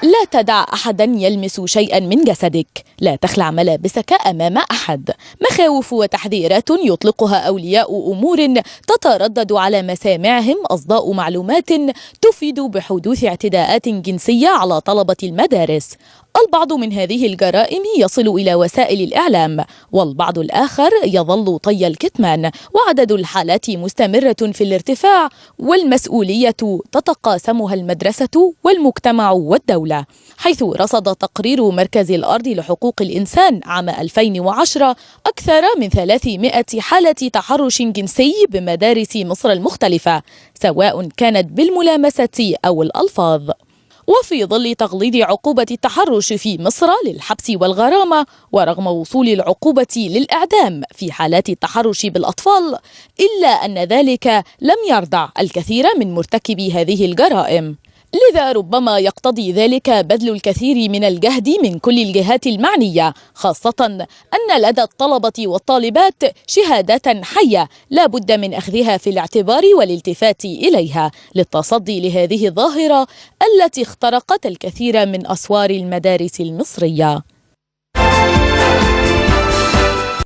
لا تدع أحدا يلمس شيئا من جسدك، لا تخلع ملابسك أمام أحد. مخاوف وتحذيرات يطلقها أولياء أمور تتردد على مسامعهم أصداء معلومات تفيد بحدوث اعتداءات جنسية على طلبة المدارس. البعض من هذه الجرائم يصل إلى وسائل الإعلام، والبعض الآخر يظل طي الكتمان، وعدد الحالات مستمرة في الارتفاع، والمسؤولية تتقاسمها المدرسة والمجتمع والدولة. حيث رصد تقرير مركز الأرض لحقوق الإنسان عام 2010 أكثر من 300 حالة تحرش جنسي بمدارس مصر المختلفة، سواء كانت بالملامسة أو الألفاظ. وفي ظل تغليظ عقوبة التحرش في مصر للحبس والغرامة، ورغم وصول العقوبة للإعدام في حالات التحرش بالأطفال، إلا أن ذلك لم يردع الكثير من مرتكبي هذه الجرائم. لذا ربما يقتضي ذلك بذل الكثير من الجهد من كل الجهات المعنية، خاصة أن لدى الطلبة والطالبات شهادات حية لا بد من أخذها في الاعتبار والالتفات إليها للتصدي لهذه الظاهرة التي اخترقت الكثير من أسوار المدارس المصرية.